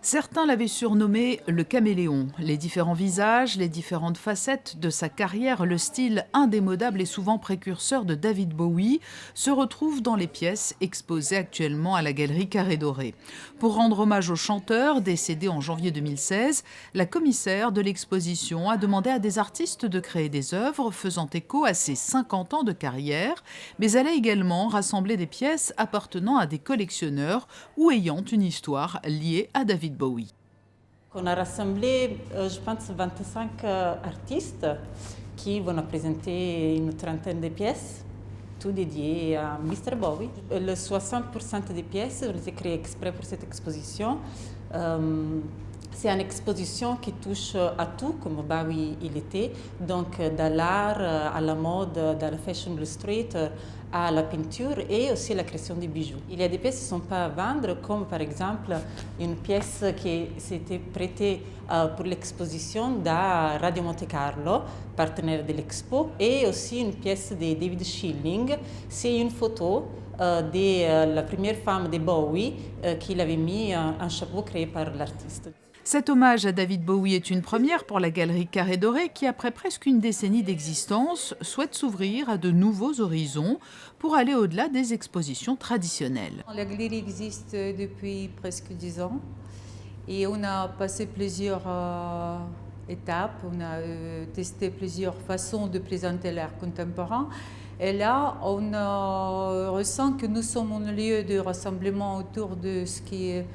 Certains l'avaient surnommé le caméléon. Les différents visages, les différentes facettes de sa carrière, le style indémodable et souvent précurseur de David Bowie se retrouvent dans les pièces exposées actuellement à la galerie Carré Doré. Pour rendre hommage au chanteur, décédé en janvier 2016, la commissaire de l'exposition a demandé à des artistes de créer des œuvres faisant écho à ses 50 ans de carrière, mais elle a également rassemblé des pièces appartenant à des collectionneurs ou ayant une histoire liée à David Bowie. On a rassemblé, je pense, 25 artistes qui vont présenter une trentaine de pièces, tout dédiées à Mr. Bowie. Le 60% des pièces ont été créées exprès pour cette exposition. C'est une exposition qui touche à tout, comme Bowie il était, donc de l'art à la mode, de la fashion street, à la peinture et aussi à la création des bijoux. Il y a des pièces qui ne sont pas à vendre, comme par exemple une pièce qui s'était prêtée pour l'exposition de Radio Monte Carlo, partenaire de l'expo, et aussi une pièce de David Schilling. C'est une photo de la première femme de Bowie qu'il avait mis un chapeau créé par l'artiste. Cet hommage à David Bowie est une première pour la galerie Carré Doré qui, après presque une décennie d'existence, souhaite s'ouvrir à de nouveaux horizons pour aller au-delà des expositions traditionnelles. La galerie existe depuis presque 10 ans et on a passé plusieurs étapes, on a testé plusieurs façons de présenter l'art contemporain. Et là, on ressent que nous sommes un lieu de rassemblement autour de ce qui est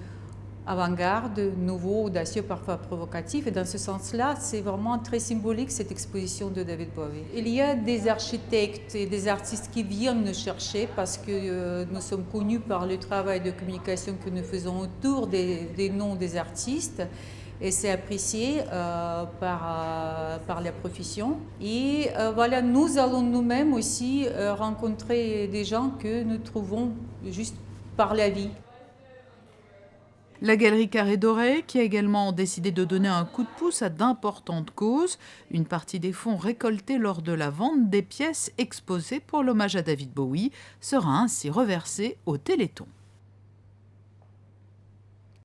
avant-garde, nouveau, audacieux, parfois provocatif. Et dans ce sens-là, c'est vraiment très symbolique cette exposition de David Bowie. Il y a des architectes et des artistes qui viennent nous chercher parce que nous sommes connus par le travail de communication que nous faisons autour des noms des artistes. Et c'est apprécié par la profession. Et voilà, nous allons nous-mêmes aussi rencontrer des gens que nous trouvons juste par la vie. La galerie Carré Doré, qui a également décidé de donner un coup de pouce à d'importantes causes, une partie des fonds récoltés lors de la vente des pièces exposées pour l'hommage à David Bowie sera ainsi reversée au Téléthon.